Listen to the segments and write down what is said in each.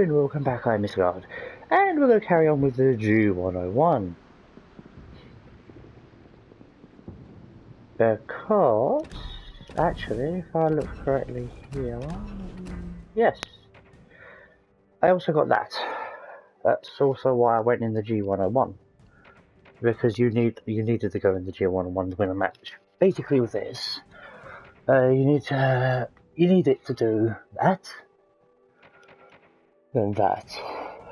and welcome back, I'm Misguard. And we're going to carry on with the G101. Because, actually, if I look correctly here, yes, I also got that. That's also why I went in the G101. Because you needed to go in the G101 to win a match. Basically with this, you need it to do that. Than that.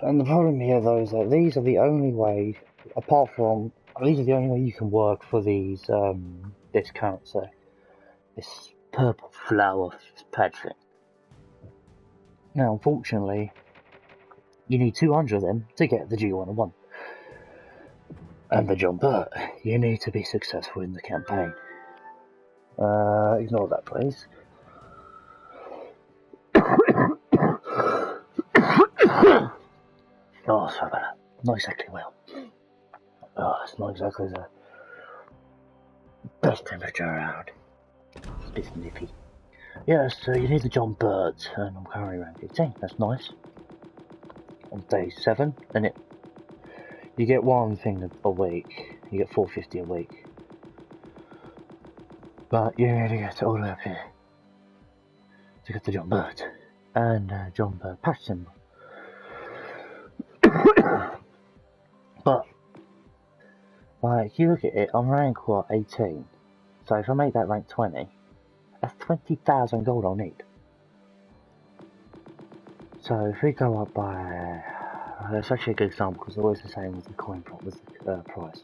And the problem here though is that these are the only way, these are the only way you can work for these discounts. So this purple flower patch thing. Now unfortunately, you need 200 of them to get the G101. And the John Burt, you need to be successful in the campaign. Ignore that please. Oh, sorry about that. Not exactly well. Oh, it's not exactly the best temperature around. It's a bit nippy. Yeah, so you need the John Burt, and I'm currently around 15. That's nice. On day 7, and you get one thing a week. You get 450 a week. But you need to get all the way up here to get the John Burt and John Burt patch symbol. But like you look at it, I'm rank 18. So if I make that rank 20, that's 20,000 gold I'll need. So if we go up by, that's actually a good example because it's always the same with the coin prop with the price.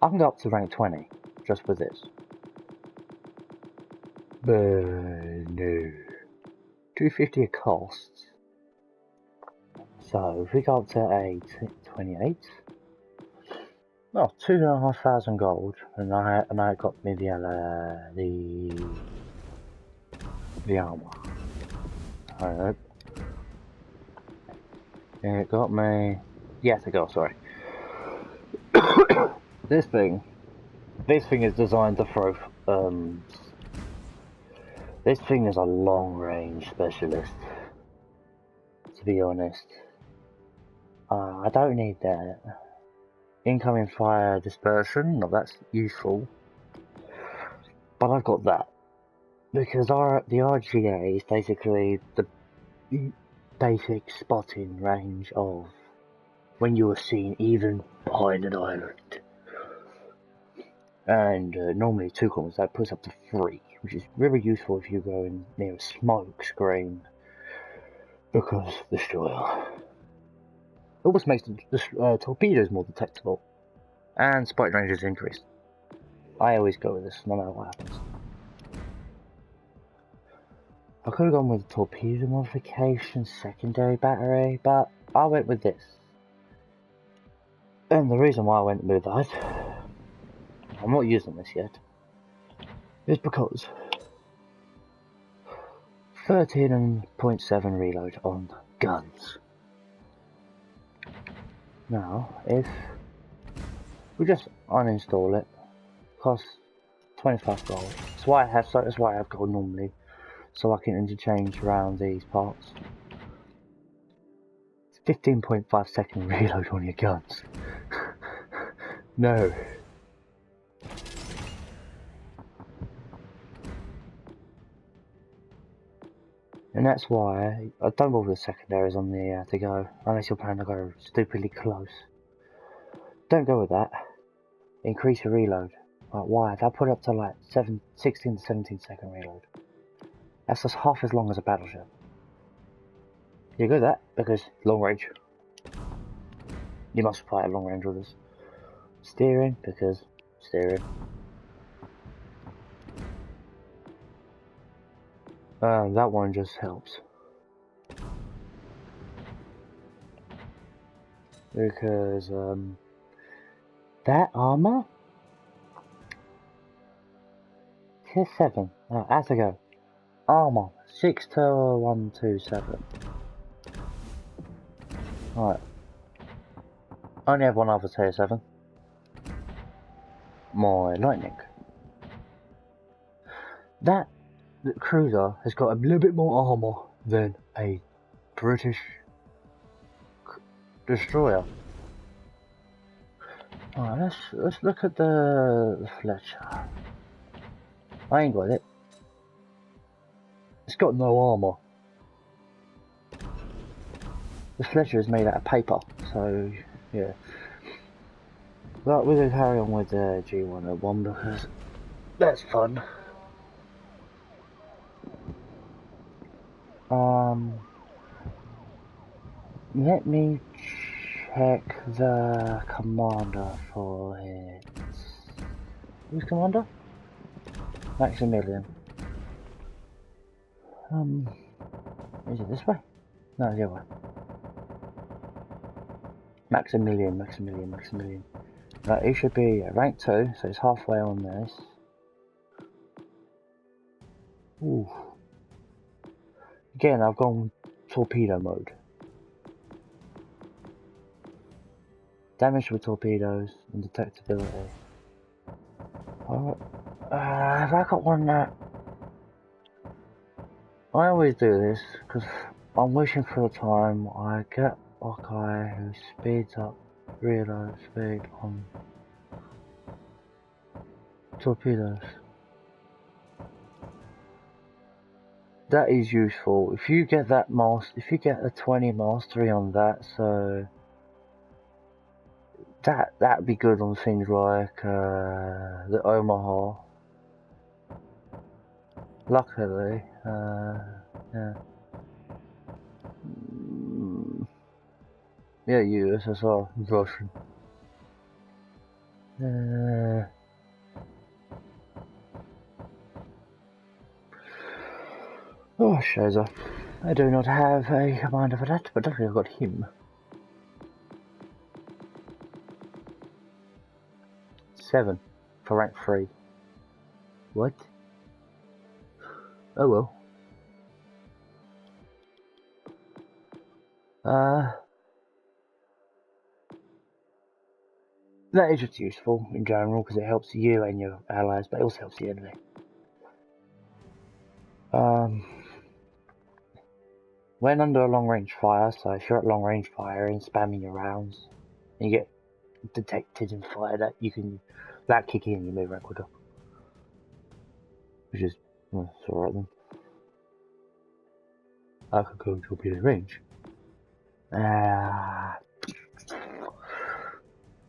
I can go up to rank 20 just with this. But no, 250 it costs. So if we go up to 28, well, 2,500 gold, and I got me the armor. Alright. It got me. Yes, it got. Sorry. This thing is designed to throw. This thing is a long-range specialist. To be honest, I don't need that. Incoming fire dispersion, no, that's useful. But I've got that. Because the RGA is basically the basic spotting range of when you are seen even behind an island. And normally 2 corners, that puts up to 3, which is very useful if you go in near a smoke screen. Because destroyer. It almost makes the torpedoes more detectable, and spike range is increased. I always go with this, no matter what happens. I could have gone with torpedo modification, secondary battery, but I went with this. And the reason why I went with that, I'm not using this yet, is because 13.7 reload on guns. Now, if we just uninstall it, costs 25 gold. That's why I have gold normally, so I can interchange around these parts. It's 15.5 second reload on your guns. No. And that's why I don't bother with secondaries on the to go, unless you're planning to go stupidly close. Don't go with that. Increase your reload. Like why? They'll put it up to like 16 to 17 second reload. That's just half as long as a battleship. You go with that because long range. You must fight at long range with this. Steering because steering. That one just helps. Because, that armor? Tier 7. As I go. Armor. 6 to 127. Alright. I only have one other tier 7. My lightning. That the cruiser has got a little bit more armor than a British destroyer. Alright, let's look at the Fletcher. I ain't got it. It's got no armor. The Fletcher is made out of paper, so yeah. But we're gonna carry on with the G101 because that's fun. Let me check the commander for it. Who's commander? Maximilian. Is it this way? No, it's the other way. Maximilian. Right, he should be rank 2, so it's halfway on this. Ooh. Again, I've gone torpedo mode. Damage with torpedoes and detectability. Have I got one that... I always do this because I'm wishing for the time I get a guy who speeds up reload speed on torpedoes. That is useful. If you get that if you get a 20 mastery on that, so that'd be good on things like the Omaha. Luckily, yeah. Yeah, USSR, Russian. Oh, Shazer. I do not have a commander for that, but luckily I've got him. 7 for rank 3. What? Oh well. That is just useful in general because it helps you and your allies, but it also helps the enemy. When under a long range fire, so if you're at long range fire and spamming your rounds, and you get detected and fired at, you can that kick in, you move rank quicker, which is well, it's alright then. I could go torpedo range.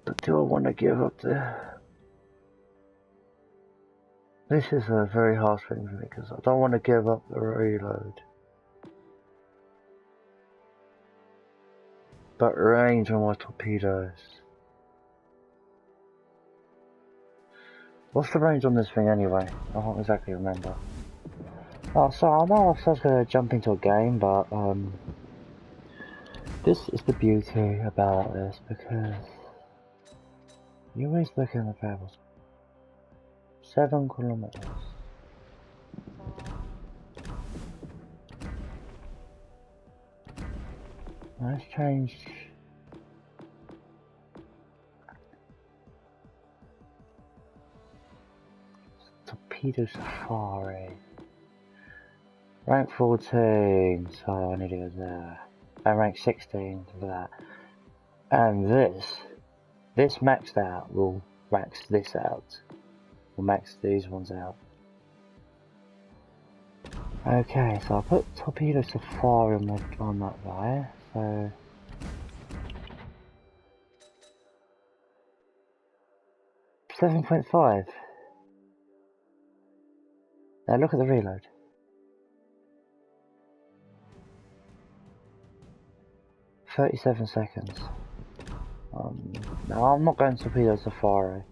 But do I want to give up the... This is a very harsh thing for me because I don't want to give up the reload. But range on my torpedoes. What's the range on this thing anyway? I don't exactly remember. Oh, so I know I was going to jump into a game, but this is the beauty about this because you always look in the travels. 7 kilometers. Let's change. Torpedo Safari. Rank 14, so I need to go there. And rank 16 for that. And this maxed out will max this out. Will max these ones out. Okay, so I'll put Torpedo Safari on that there, so... $7.5. Now look at the reload. $37 seconds. No, I'm not going Torpedo Safari.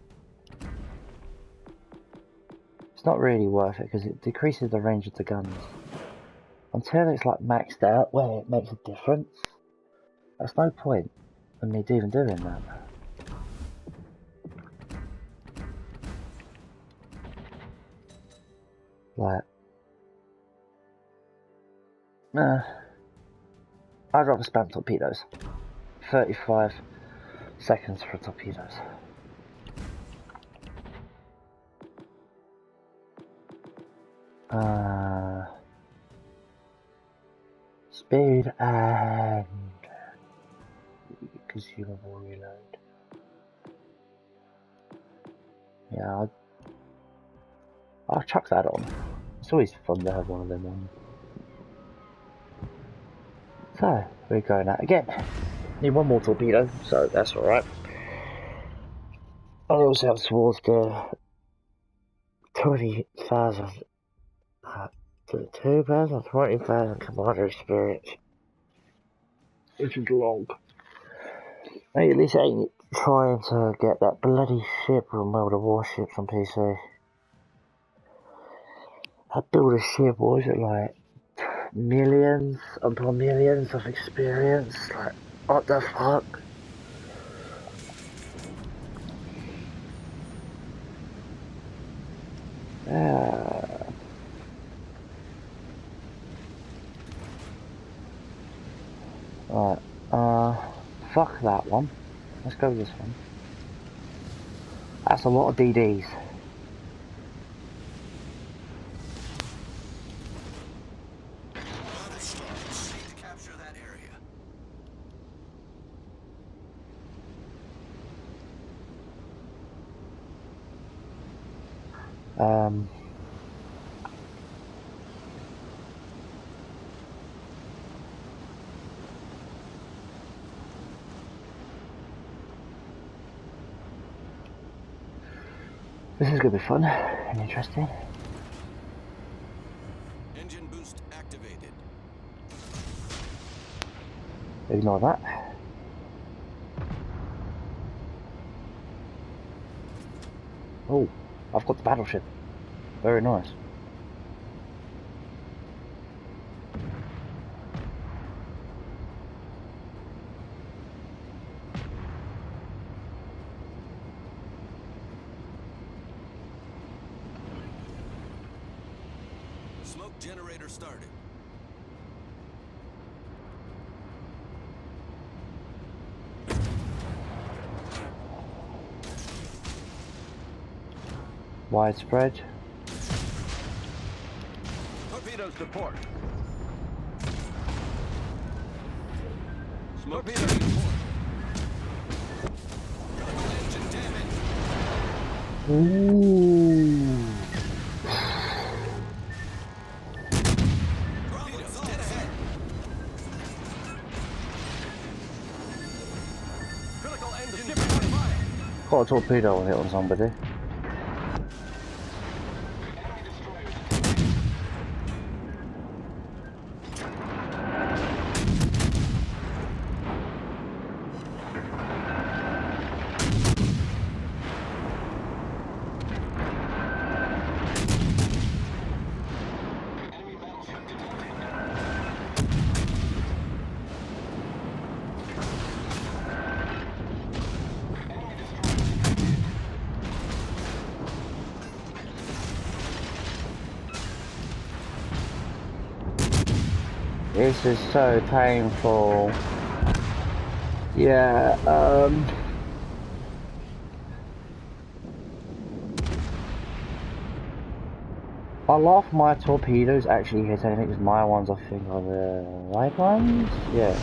It's not really worth it because it decreases the range of the guns. Until it's like maxed out where it makes a difference, there's no point in me even doing that. Like, I'd rather spam torpedoes. 35 seconds for torpedoes. Speed and consumable reload. Yeah, I'll chuck that on. It's always fun to have one of them on. So, we're going out again. Need one more torpedo, so that's alright. I also have towards the 20,000 to the 2,000, 20,000 commander experience. Which is long. Hey, at least I ain't trying to get that bloody ship from one of the Warships on PC. I built a ship, what was it like? Millions upon millions of experience? Like, what the fuck? Right, fuck that one. Let's go with this one. That's a lot of DDs. This is going to be fun and interesting. Engine boost activated. Ignore that. Oh, I've got the battleship. Very nice. Smoke generator started. Widespread. Torpedoes to port. Torpedoes to port. Engine damage. Ooh. Torpedoes dead ahead. Critical engine fire. Got a torpedo hit on somebody. This is so painful. Yeah, I laugh my torpedoes actually hit anything because my ones I think are the right ones? Yeah.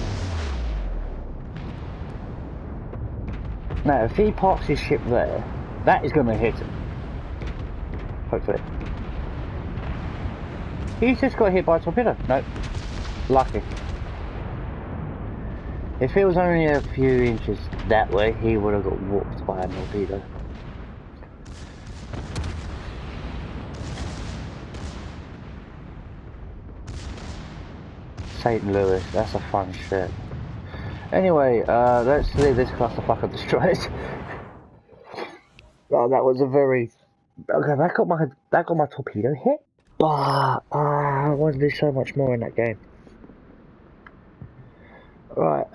Now if he parks his ship there, that is gonna hit him. Hopefully. He's just got hit by a torpedo. Nope. Lucky. If it was only a few inches that way, he would have got whooped by a torpedo. St. Louis, that's a fun ship. Anyway, let's leave this clusterfucker destroyed. Oh, that was a very... Okay, that got my torpedo hit. But I want to do so much more in that game. Right,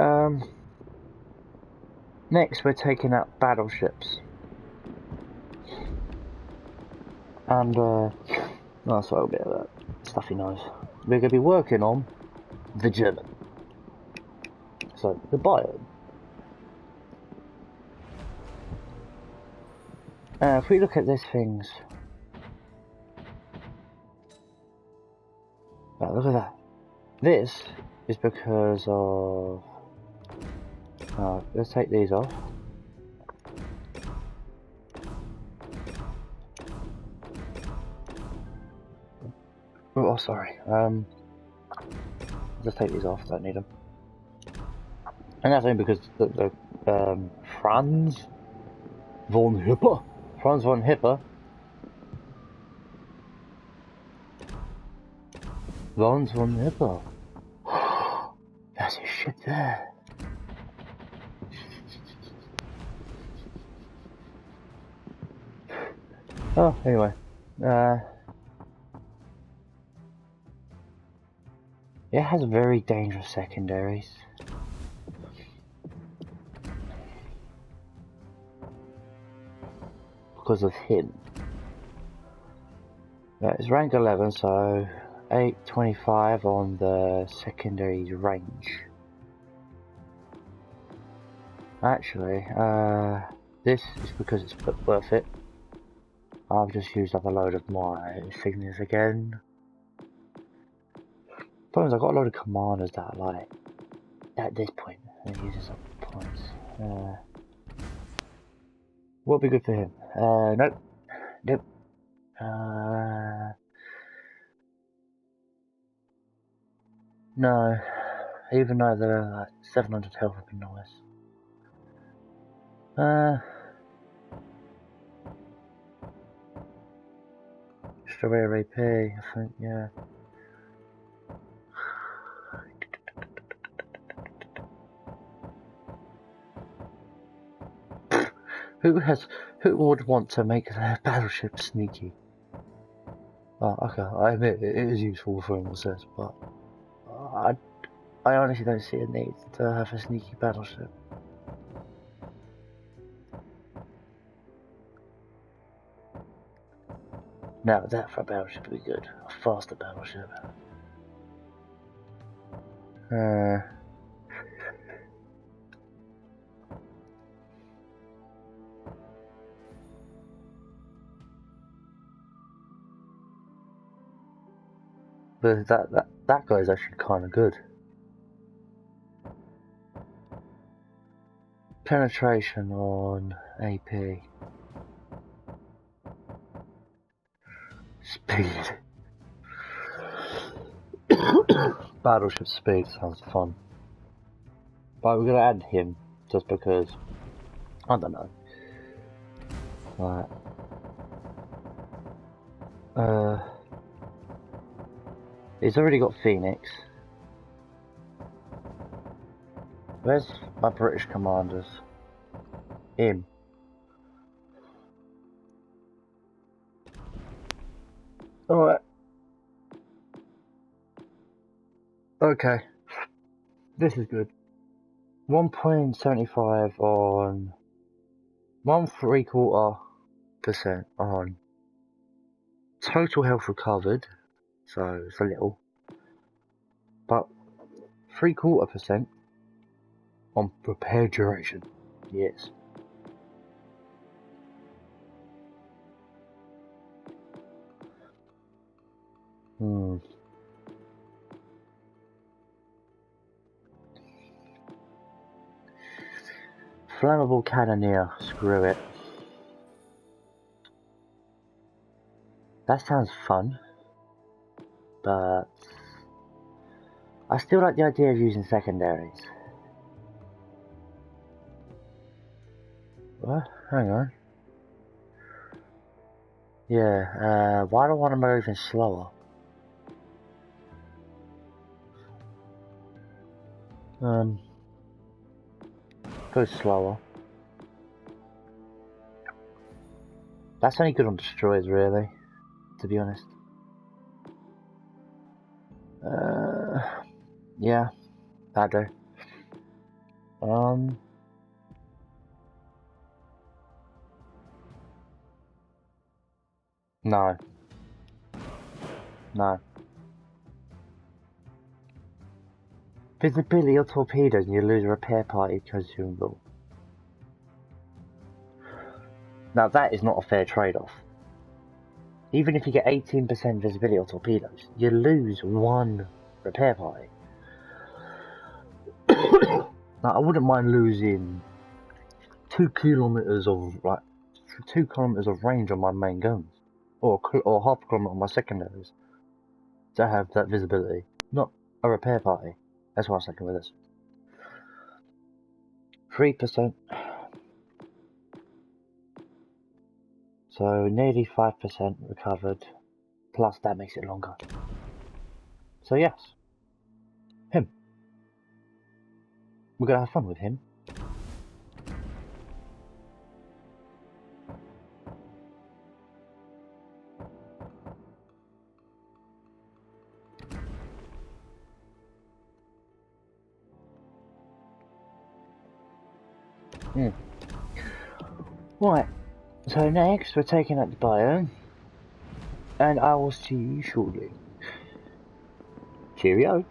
next we're taking out battleships. And, that's what a bit of that stuffy nose. We're going to be working on the German. So, the Bayern. If we look at these things... Right, look at that. This is because of Let's take these off. Oh, sorry. Let's take these off. Don't need them. And that's only because the Franz von Hipper. Franz von Hipper. Franz von Hipper. That's his shit there. Oh, anyway. It has very dangerous secondaries. Because of him. It's rank 11, so 825 on the secondary range. Actually, this is because it's worth it. I've just used up a load of my insignias again. Problem is, I've got a load of commanders that are like, at this point, it uses up points. What'll be good for him? Nope. Nope. No. Even though they're like 700 health would be nice. Strawberry AP, I think, yeah. Who would want to make their battleship sneaky? Oh, okay, I admit it is useful for analysis, but I honestly don't see a need to have a sneaky battleship. Now that for a battleship would be good. A faster battleship. But that guy's actually kind of good. Penetration on AP. Speed. Battleship speed sounds fun. But we're gonna add him just because I don't know. Right. He's already got Phoenix. Where's my British commanders? Him. Alright. Okay. This is good. 1.75 on 1.75% on total health recovered. So it's a little. But 0.75% on repair duration. Yes. Flammable cannoneer, screw it. That sounds fun, but I still like the idea of using secondaries. What? Hang on. Yeah, why do I want to move even slower? Go slower. That's only good on destroyers, really, to be honest. Yeah, that do. No. No. Visibility or torpedoes and you lose a repair party consumable. Now that is not a fair trade-off. Even if you get 18% visibility or torpedoes, you lose one repair party. Like, I wouldn't mind losing 2 kilometers of like 2 kilometers of range on my main guns, or half a kilometer on my secondaries, to have that visibility. Not a repair party. That's what I was thinking with this. 3%. So nearly 5% recovered. Plus that makes it longer. So yes, him. We're gonna have fun with him. Right, so next we're taking out the biome, and I will see you shortly. Cheerio.